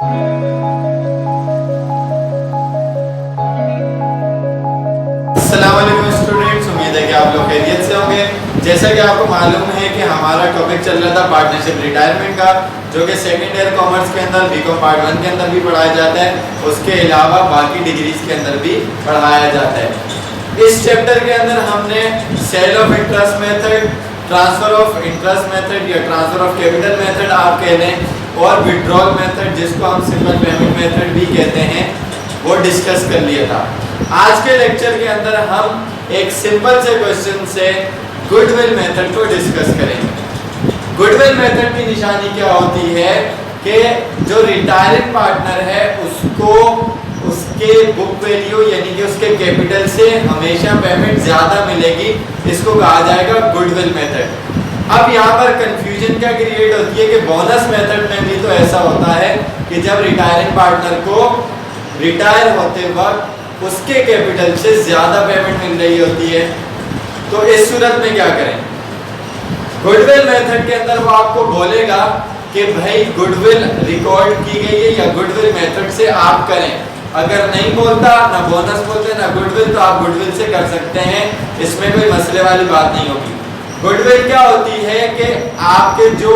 अस्सलामुअलैकुम स्टूडेंट्स, उम्मीद है कि आप लोग खैरियत से होंगे। जैसा कि आपको मालूम है कि हमारा टॉपिक चल रहा था पार्टनरशिप रिटायरमेंट का, जो कि सेकेंड ईयर कॉमर्स के अंदर बीकॉम पार्ट 1 के अंदर भी पढ़ाया जाता है, उसके अलावा बाकी डिग्रीज के अंदर भी पढ़ाया जाता है। इस चैप्टर के अंदर हमने sale of interest method, transfer of interest method या ट्रांसफर ऑफ कैपिटल मेथड आप कह लें, और विड्रॉल मेथड जिसको हम सिंपल पेमेंट मेथड भी कहते हैं, वो डिस्कस कर लिया था। आज के लेक्चर के अंदर हम एक सिंपल से क्वेश्चन से गुडविल मेथड को डिस्कस करेंगे। गुडविल मेथड की निशानी क्या होती है कि जो रिटायरिंग पार्टनर है उसको उसके बुक वैल्यू यानी कि उसके कैपिटल से हमेशा पेमेंट ज़्यादा मिलेगी, इसको कहा जाएगा गुडविल मेथड। अब यहाँ पर कंफ्यूजन क्या क्रिएट होती है कि बोनस मेथड में भी तो ऐसा होता है कि जब रिटायरिंग पार्टनर को रिटायर होते वक्त उसके कैपिटल से ज़्यादा पेमेंट मिल रही होती है, तो इस सूरत में क्या करें? गुडविल मेथड के अंदर वो आपको बोलेगा कि भाई गुडविल रिकॉर्ड की गई है या गुडविल मेथड से आप करें। अगर नहीं बोलता, ना बोनस बोलते ना गुडविल, तो आप गुडविल से कर सकते हैं, इसमें कोई मसले वाली बात नहीं होगी। गुडविल क्या होती है कि आपके जो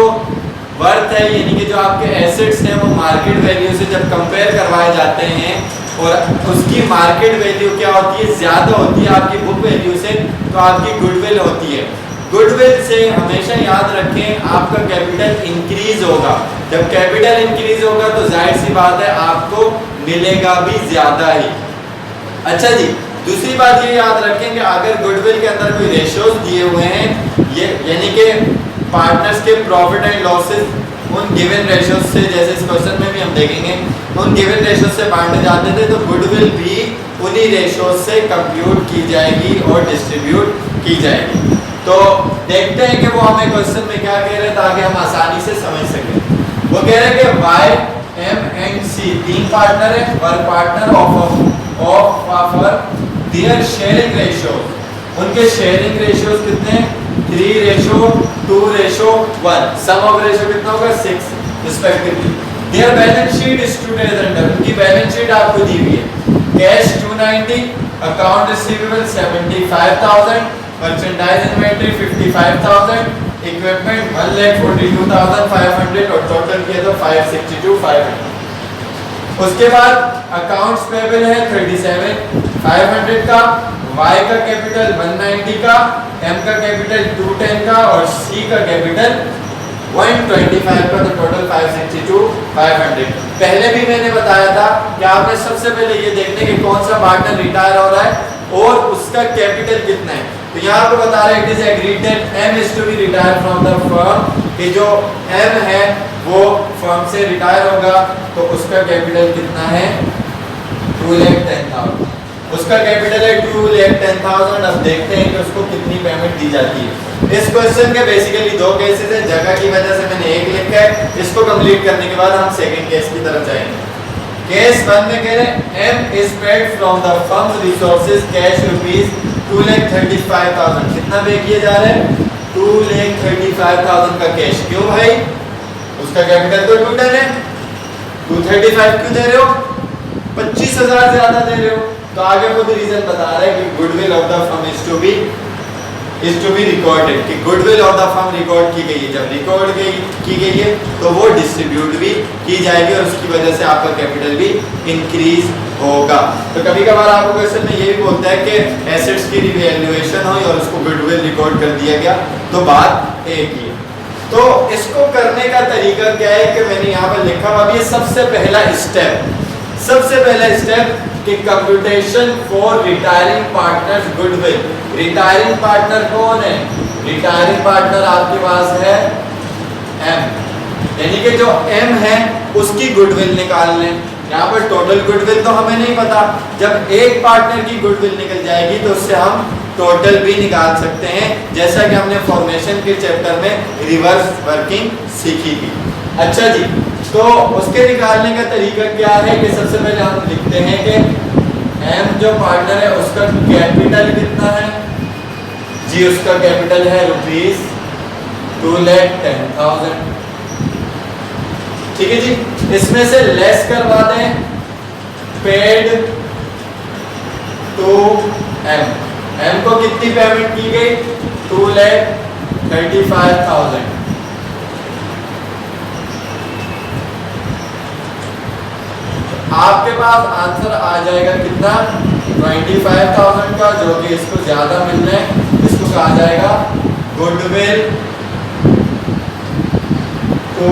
वर्थ है यानी कि जो आपके एसेट्स हैं वो मार्केट वैल्यू से जब कंपेयर करवाए जाते हैं और उसकी मार्केट वैल्यू क्या होती है, ज़्यादा होती है आपकी बुक वैल्यू से, तो आपकी गुडविल होती है। गुडविल से हमेशा याद रखें आपका कैपिटल इंक्रीज होगा। जब कैपिटल इंक्रीज होगा तो जाहिर सी बात है आपको मिलेगा भी ज़्यादा ही। अच्छा जी, दूसरी बात ये याद रखें कि अगर गुडविल के अंदर कोई रेशियोज दिए हुए हैं, ये यानी कि पार्टनर्स के प्रॉफिट एंड लॉसेस उन गिवन रेशियोज से, जैसे इस क्वेश्चन में भी हम देखेंगे, उन गिवन रेशियोज से बांटे जाते थे, तो गुडविल भी उन्हीं रेशियोज से कंप्यूट की जाएगी और डिस्ट्रीब्यूट की जाएगी। तो देखते हैं कि वो हमें क्वेश्चन में क्या कह रहे हैं ताकि हम आसानी से समझ सकें। वो कह रहे हैं कि वाई, एम एंड सी तीन पार्टनर है, पर partner of their sharing ratios, उनके शेयरिंग रेशियोज कितने हैं? 3:2:1। सम ऑफ रेशियो कितना होगा? 6 respectively. Their balance sheet is today under, उनकी बैलेंस शीट आपको दी हुई है। Cash 290, account receivable 75,000, merchandise inventory 55,000, equipment 1,42,500 और टोटल किया तो 562,500। उसके बाद अकाउंट्स पेबल है 37,500 का, Y का कैपिटल 190 का, M का कैपिटल 210 का और C का कैपिटल 125 का, तो टोटल 562,500। पहले भी मैंने बताया था कि आपने सबसे पहले ये देखने कि कौन सा पार्टनर रिटायर हो रहा है और उसका कैपिटल कितना है। तो यहाँ पे बता रहे हैं it is agreed that M is to be retire from the firm, कि जो M है वो फर्म से रिटायर होगा, तो उसका कैपिटल कितना है? 2,10,000। उसका कैपिटल है 2,10,000। अब देखते हैं कि उसको कितनी पेमेंट दी जाती है। इस क्वेश्चन के बेसिकली दो केसेस हैं, जगह की वजह से मैंने एक लिखा है। इसको कंप्लीट करने के बाद हम सेकंड केस की तरफ जाएंगे। केस 1 में कह रहे हैं M is paid from the firms resources cash rupees 2,35,000। कितना पे किया जा रहा है? 2,35,000 का कैश। क्यों भाई? उसका कैपिटल तो 210 है, 235 क्यों दे रहे हो? 25,000 ज्यादा दे रहे हो। तो आगे खुद रीजन बता रहा है कि goodwill of the firm is to be recorded, कि goodwill of the firm record की गई है। जब रिकॉर्ड की गई है तो वो डिस्ट्रीब्यूट भी की जाएगी और उसकी वजह से आपका कैपिटल भी इंक्रीज होगा। तो कभी कभार आपको क्वेश्चन में ये भी बोलता है कि एसेट्स की रिवैल्यूएशन हुई और उसको गुडविल रिकॉर्ड कर दिया गया, तो बात एक ही है। तो इसको करने का तरीका क्या है कि मैंने यहाँ पर लिखा हुआ, ये सबसे पहला स्टेप कि computation for retiring partners goodwill. Retiring partner कौन है? रिटायरिंग पार्टनर आपके पास है M, यानी कि जो M है उसकी गुडविल निकाल लें। यहाँ पर टोटल गुडविल तो हमें नहीं पता, जब एक पार्टनर की गुडविल निकल जाएगी तो उससे हम टोटल भी निकाल सकते हैं, जैसा कि हमने फॉर्मेशन के चैप्टर में रिवर्स वर्किंग सीखी थी। अच्छा जी, तो उसके निकालने का तरीका क्या है कि सबसे पहले हम लिखते हैं कि M जो पार्टनर है उसका कैपिटल कितना है जी? उसका कैपिटल है रुपीज 2,10,000। ठीक है जी। इसमें से लेस करवा दें पेड टू एम को कितनी पेमेंट की गई 2,35,000। आपके पास आंसर आ जाएगा कितना 25,000 का, जो कि इसको ज्यादा मिलना है। इसको कहा जाएगा गुडविल टू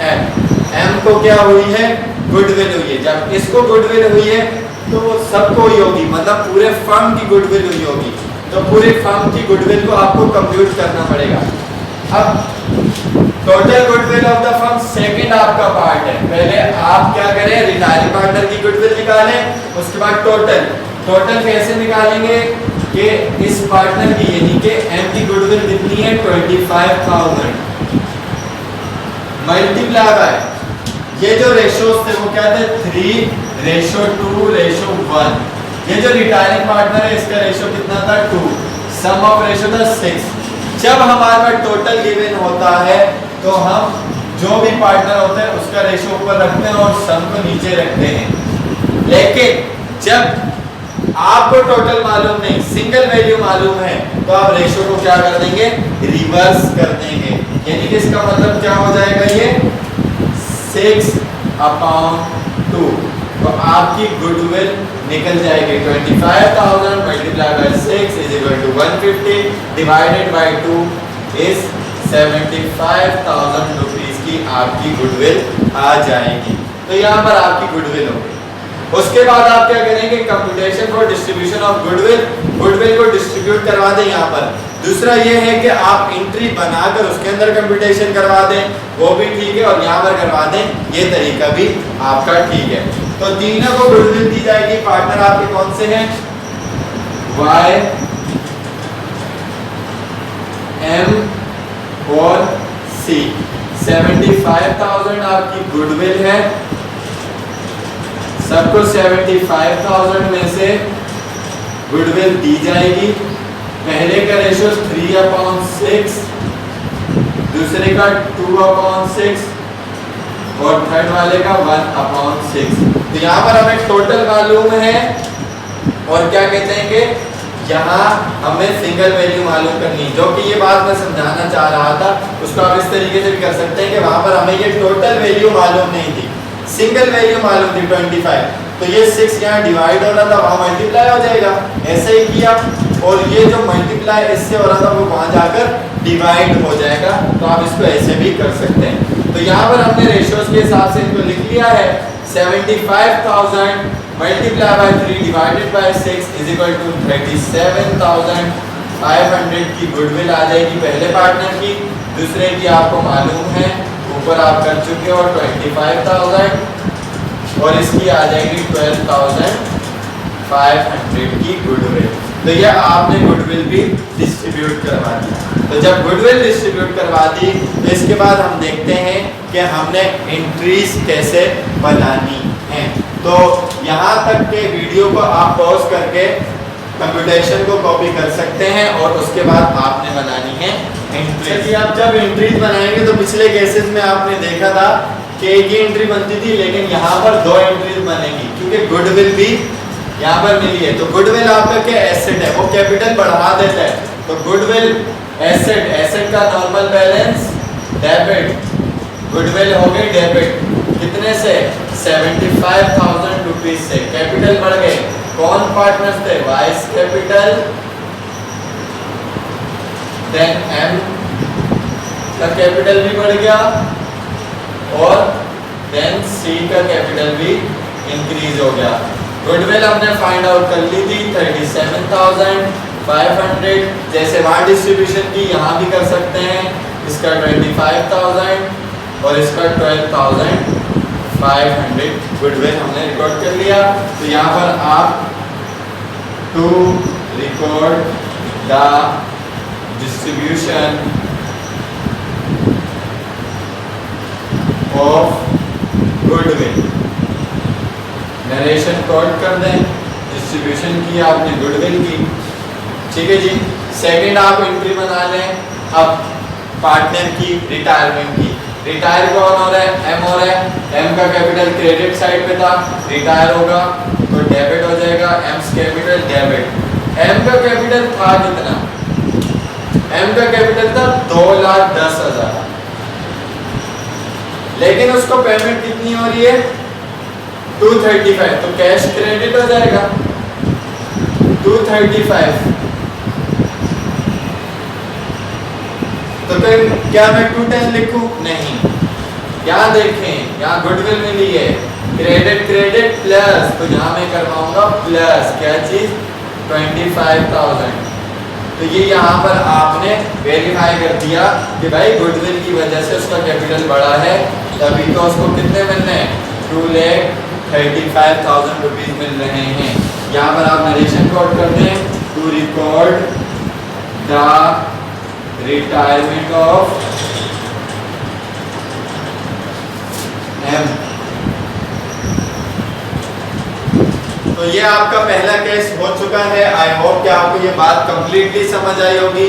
एम को क्या हुई है गुडविल हुई है। जब इसको गुडविल हुई है तो वो सबको ही होगी, मतलब पूरे फर्म की गुडविल हुई होगी। तो पूरे फर्म की गुडविल को आपको कंप्यूट करना पड़ेगा। अब total goodwill of the firm second आपका पार्ट है। पहले आप क्या करें रिटायरिंग पार्टनर की गुडविल निकालें, उसके बाद टोटल कैसे निकालेंगे कि इस पार्टनर की यानी कि एम की गुडविल कितनी है 25,000 मल्टीप्लाई बाय ये जो रेशियोज थे वो क्या थे 3:2:1। ये जो रिटायरिंग पार्टनर है इसका रेशियो कितना था 2, सम ऑफ रेशियो था 6। जब हमारे पास टोटल गिवन होता है तो हम जो भी पार्टनर होते हैं उसका रेशियो ऊपर रखते हैं और सम को नीचे रखते हैं। लेकिन जब आपको टोटल मालूम नहीं सिंगल वैल्यू मालूम है तो आप रेशियो को क्या कर देंगे रिवर्स कर देंगे। यानी कि इसका मतलब क्या हो जाएगा ये 6/2। तो आपकी गुडविल निकल जाएगी 25,000 multiply by 6 is equal to 150 divided by 2 is 75,000 rupees की आपकी गुडविल आ जाएगी। तो यहाँ पर आपकी गुडविल होगी। उसके बाद आप क्या करेंगे computation for distribution of goodwill को डिस्ट्रीब्यूट करवा दें यहाँ पर। दूसरा ये है कि आप एंट्री बनाकर उसके अंदर कंप्यूटेशन करवा दें, वो भी ठीक है, और यहाँ पर करवा दें, ये तरीका भी आपका ठीक है। तो तीनों को गुडविल दी जाएगी। पार्टनर आपके कौन से हैं Y, M और C। 75,000 आपकी गुडविल है। सबको 75,000 में से गुडविल दी जाएगी। पहले का रेशियो 3/6, दूसरे का 2/6 और थर्ड वाले का 1/6। तो यहाँ पर हमें टोटल मालूम है और क्या कहते हैं कि यहाँ हमें सिंगल वैल्यू मालूम करनी, जो कि ये बात मैं समझाना चाह रहा था। उसको आप इस तरीके से भी कर सकते हैं कि वहाँ पर हमें ये टोटल वैल्यू मालूम नहीं थी, सिंगल वैल्यू मालूम थी 25। तो ये 6 यहाँ डिवाइड हो रहा था वहाँ मल्टीप्लाई हो जाएगा, ऐसे ही किया। और ये जो मल्टीप्लाई इससे हो रहा था वो वहाँ जाकर डिवाइड हो जाएगा। तो आप इसको ऐसे भी कर सकते हैं। तो यहाँ पर हमने रेशियोज के हिसाब से इनको लिख लिया है। 75,000 multiply by 3 divided by 6 is equal to 37,500 की गुडविल आ जाएगी पहले पार्टनर की। दूसरे की आपको मालूम है ऊपर आप कर चुके हो 25,000 और इसकी आ जाएगी 12,500 की गुडविल। तो ये आपने गुडविल भी डिस्ट्रीब्यूट करवा दी। तो जब गुडविल डिस्ट्रीब्यूट करवा दी तो इसके बाद हम देखते हैं कि हमने एंट्रीज कैसे बनानी है। तो यहाँ तक के वीडियो को आप पॉज करके कंप्यूटेशन को कॉपी कर सकते हैं और उसके बाद आपने बनानी है एंट्रीज। आप जब एंट्रीज बनाएंगे तो पिछले केसेस में आपने देखा था कि एक ही एंट्री बनती थी, लेकिन यहाँ पर 2 एंट्रीज बनेगी क्योंकि गुडविल भी यहाँ पर मिली है। तो गुडविल आपका क्या एसेट है, वो कैपिटल बढ़ा देता है। तो गुडविल एसेट का नॉर्मल बैलेंस डेबिट, गुडविल हो गई डेबिट कितने से 75,000 रुपीज से। कैपिटल बढ़ गए, कौन पार्टनर्स थे वाइस कैपिटल, देन एम का कैपिटल भी बढ़ गया और देन सी का कैपिटल भी इंक्रीज हो गया। गुडविल हमने फाइंड आउट कर ली थी 37,500। जैसे वहाँ डिस्ट्रीब्यूशन की यहाँ भी कर सकते हैं। इसका 25,000 और इसका 12,500 गुडविल हमने रिकॉर्ड कर लिया। तो यहाँ पर आप to record the distribution of goodwill narration code कर दें। डिस्ट्रीब्यूशन की आपने गुडविल की, ठीक है जी। सेकंड आप एंट्री बना लें अब पार्टनर की रिटायरमेंट की। रिटायर कौन हो रहा है? एम हो रहा है। एम का कैपिटल क्रेडिट साइड पे था, रिटायर होगा तो डेबिट हो जाएगा, एम्स कैपिटल डेबिट। एम का कैपिटल था कितना? एम का कैपिटल था 2,10,000, लेकिन उसको पेमेंट कितनी हो रही है? 235, तो कैश क्रेडिट हो जाएगा 235। तो फिर क्या मैं 210 लिखूं? नहीं, यहाँ देखें, यहाँ गुडविल मिली है, क्रेडिट क्रेडिट प्लस, तो यहाँ मैं करवाऊंगा प्लस क्या चीज? 25,000। तो ये यहाँ पर आपने वेरीफाई कर दिया कि भाई गुडविल की वजह से उसका कैपिटल बढ़ा है, तभी तो उसको कितने मिल रहे हैं? 2,35,000 रुपीज मिल रहे हैं। यहाँ पर आप नरेशन कोड कर दें, to record the retirement of M. तो ये आपका पहला केस हो चुका है। आई होप कि आपको ये बात कंप्लीटली समझ आई होगी।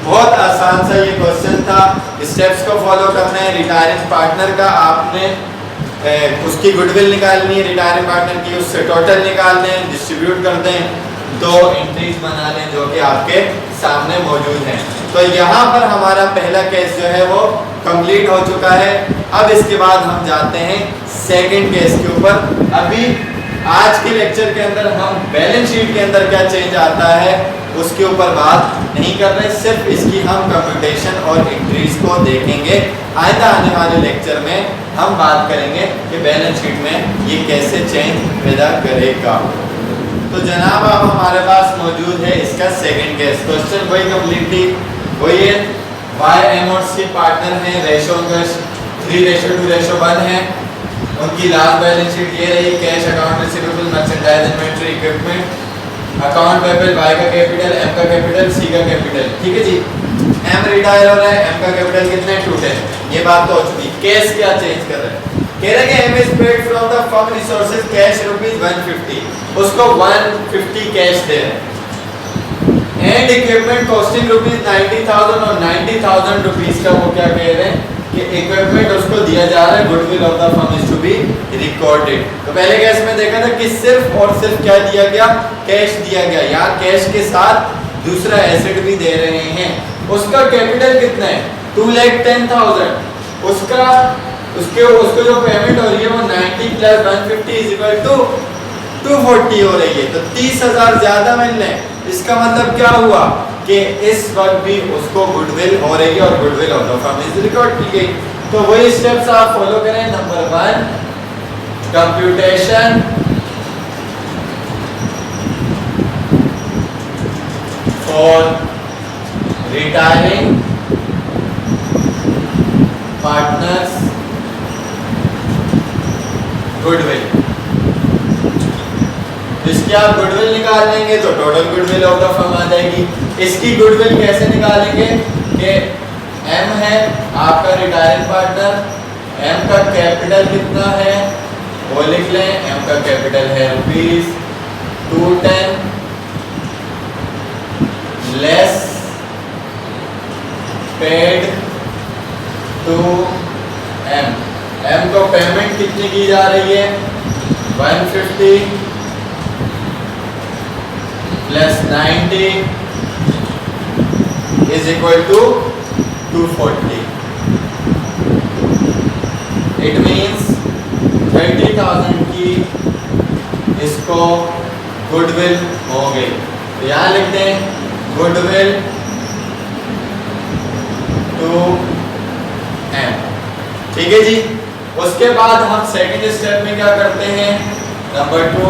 बहुत आसान सा ये क्वेश्चन था। स्टेप्स को फॉलो करना है। रिटायरिंग पार्टनर का आपने उसकी गुडविल निकालनी है, रिटायरिंग पार्टनर की, उससे टोटल निकाल दें, डिस्ट्रीब्यूट कर दें, दो एंट्रीज बना लें जो कि आपके सामने मौजूद हैं। तो यहाँ पर हमारा पहला केस जो है वो कंप्लीट हो चुका है। अब इसके बाद हम जाते हैं सेकंड केस के ऊपर। अभी आज के लेक्चर के अंदर हम बैलेंस शीट के अंदर क्या चेंज आता है उसके ऊपर बात नहीं कर रहे, सिर्फ इसकी हम कंप्यूटेशन और एंट्रीज को देखेंगे। आइंदा आने वाले लेक्चर में हम बात करेंगे कि बैलेंस शीट में ये कैसे चेंज पैदा करेगा। तो जनाब अब हमारे पास मौजूद है इसका सेकंड केस। क्वेश्चन वही कम्प्लीटली वही है। वाई एम और सी पार्टनर हैं, रेशो 3:2:1 है। उनकी लास्ट बैलेंस शीट ये रही, cash, account receivable, merchandise, inventory, equipment, account payable, Y का कैपिटल, एम का कैपिटल, सी का कैपिटल। ठीक है जी, एम रिटायर हो रहा है, एम का कैपिटल कितना है? 210। ये बात तो हो चुकी। केस क्या चेंज कर रहे हैं? कह रहे हैं कि M is paid from the firm resources cash ₹150, उसको 150 कैश दे रहे हैं। एंड इक्विपमेंट कॉस्टिंग ₹90,000 और 90,000 रुपीज का वो क्या कह रहे हैं कि इक्विपमेंट उसको दिया जा रहा है, goodwill of the firm is to be recorded. तो पहले केस में देखा था कि सिर्फ और सिर्फ क्या दिया गया? कैश दिया गया। यहाँ कैश के साथ दूसरा एसेट भी दे रहे हैं। उसका कैपिटल कितना है? 2,10,000। उसको जो पेमेंट हो रही है वो 90 प्लस 150 इज इक्वल टू 240 हो रही है, तो 30,000 ज्यादा मिल रहे हैं। इसका मतलब क्या हुआ कि इस वक्त भी उसको गुडविल हो रही है और goodwill of the firm is record की गई। तो वही स्टेप्स आप फॉलो करें। Number 1 computation for retiring partners goodwill. इसकी आप गुडविल निकाल लेंगे तो total goodwill of the firm आ जाएगी। इसकी गुडविल कैसे निकालेंगे कि एम है आपका रिटायरिंग पार्टनर, एम का कैपिटल कितना है वो लिख लें। एम का कैपिटल है ₹210 less paid to M. M को पेमेंट कितनी की जा रही है? 150 plus 90 is equal to 240। It means 30,000 की इसको गुडविल हो गई। तो यहाँ लिखते हैं गुडविल टू एम। ठीक है जी। उसके बाद हम सेकंड स्टेप में क्या करते हैं? Number 2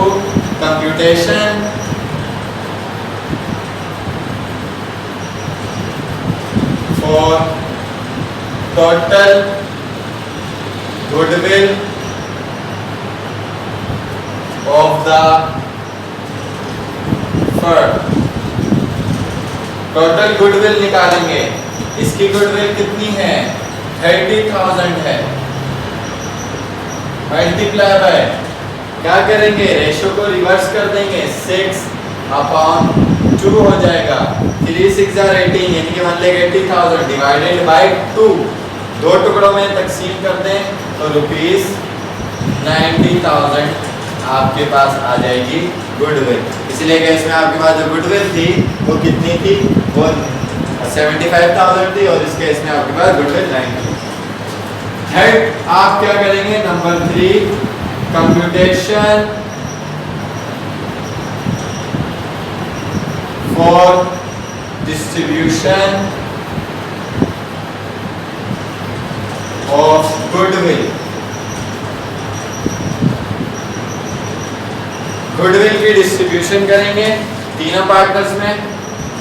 computation for total goodwill of the firm. Total goodwill निकालेंगे। इसकी गुडविल कितनी है? 30,000 है। मल्टीप्लाई बाय क्या करेंगे? रेशो को रिवर्स कर देंगे, 6/2 हो जाएगा। 3 6 18 यानी कि 1,80,000 डिवाइडेड बाय 2 दो टुकड़ों में तकसीम कर दें तो ₹90,000 आपके पास आ जाएगी गुडविल। इसलिए कि इसमें आपके पास जो गुडविल थी वो कितनी थी, वो 75,000 थी और इसके इसमें आपके पास गुडविल 90। थर्ड आप क्या करेंगे, number 3 computation for distribution of goodwill. Goodwill की डिस्ट्रीब्यूशन करेंगे तीनों पार्टनर्स में,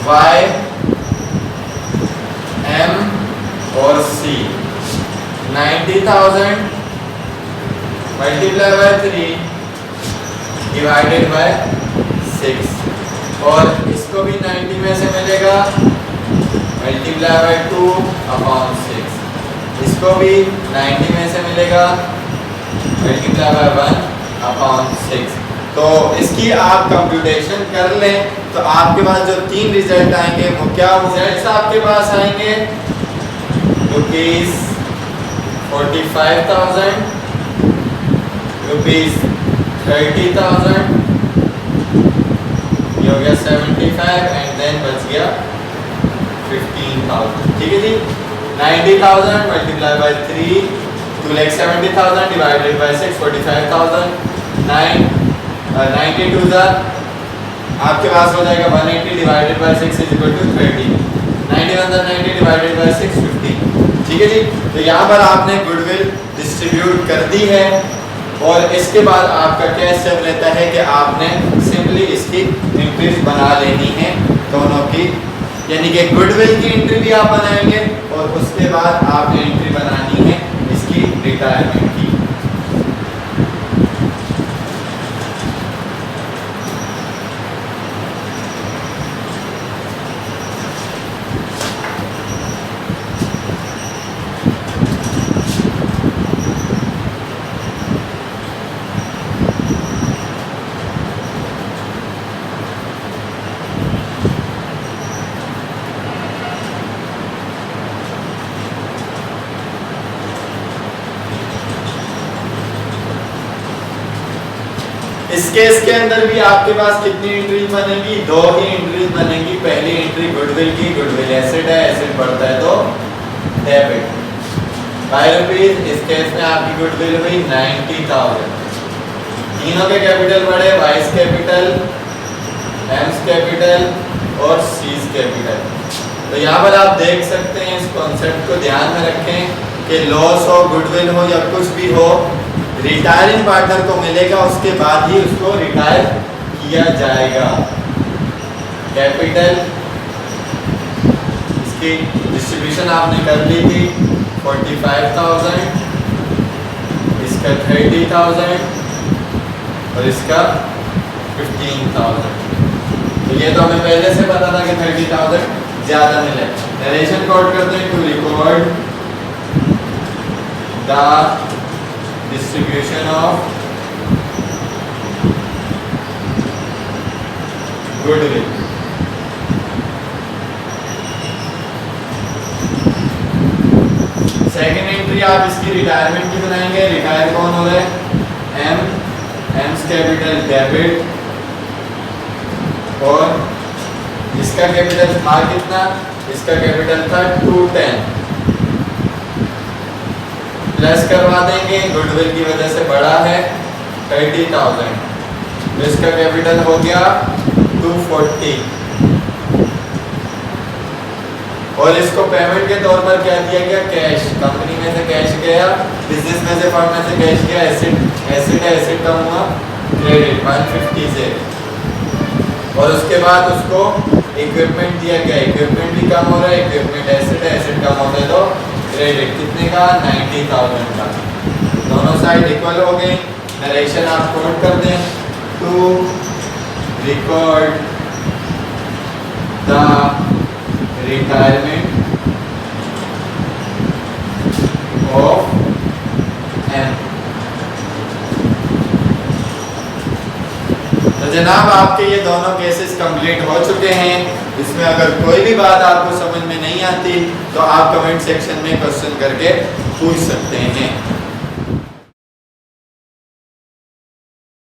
Y, M और C। 90,000 multiply by 3 divided by 6 और इसको भी 90 में से मिलेगा मल्टीप्लाई बाय 2 अपॉन 6, इसको भी 90 में से मिलेगा मल्टीप्लाई बाय 1 अपॉन 6। तो इसकी आप कंप्यूटेशन कर लें तो आपके पास जो 3 रिजल्ट आएंगे वो क्या रिजल्ट्स आपके पास आएंगे, ₹45,000, ₹30,000, ये हो गया 75 एंड देन बच गया 15,000। ठीक है जी, 90,000 मल्टीप्लाई बाय 3 2,70,000 डिवाइडेड बाय 6 45,000। 92 आपके पास हो जाएगा 180 divided by 6 is equal to 30। 90 divided by 6 50। ठीक है जी, तो यहाँ पर आपने गुडविल डिस्ट्रीब्यूट कर दी है और इसके बाद आपका क्या स्टेप रहता है कि आपने सिंपली इसकी एंट्रीज बना लेनी है दोनों की, यानी कि गुडविल की एंट्री भी आप बनाएंगे और उसके बाद आपने एंट्री बनानी है इसकी रिटायरमेंट की। इस केस के अंदर भी आपके पास कितनी एंट्रीज बनेगी, 2 ही एंट्रीज बनेगी। पहली एंट्री गुडविल की, गुडविल एसेट है, एसेट बढ़ता है तो डेबिट ₹5। इस केस में आपकी गुडविल हुई 90,000। तीनों के कैपिटल बढ़े, वाइस कैपिटल, एम्स कैपिटल और सीज कैपिटल। तो यहाँ पर आप देख सकते हैं, इस कॉन्सेप्ट को ध्यान में रखें कि लॉस हो, गुडविल हो या कुछ भी हो, रिटायरिंग पार्टनर को मिलेगा, उसके बाद ही उसको रिटायर किया जाएगा। कैपिटल इसकी डिस्ट्रीब्यूशन आपने कर ली थी 45,000, इसका 30,000 और इसका 15,000। तो ये तो हमें पहले से पता था कि 30,000 ज़्यादा मिले। नरेशन कोड करते हैं, to record the distribution of goodwill। Second entry आप इसकी रिटायरमेंट की बनाएंगे। रिटायर कौन हो रहा है, एम्स कैपिटल डेबिट और इसका कैपिटल था कितना, इसका कैपिटल था 210 प्लस करवा देंगे, गुडविल की वजह से बड़ा है 30,000, तो इसका कैपिटल हो गया 240 और इसको पेमेंट के तौर पर क्या दिया गया, कैश। कंपनी में से कैश गया, बिजनेस में से, फंड में से कैश गया, एसेट कम हुआ, क्रेडिट 150 से और उसके बाद उसको इक्विपमेंट दिया गया, इक्विपमेंट भी कम हो रहा है, इक्विपमेंट एसेट कम होता है तो क्रेडिट कितने का, 90,000 का। दोनों साइड इक्वल हो गई। नरेशन आप कोड कर दें, to record the retirement of M. तो जनाब आपके ये दोनों केसेस कंप्लीट हो चुके हैं। इसमें अगर कोई भी बात आपको समझ में नहीं नहीं आती तो आप कमेंट सेक्शन में क्वेश्चन करके पूछ सकते हैं।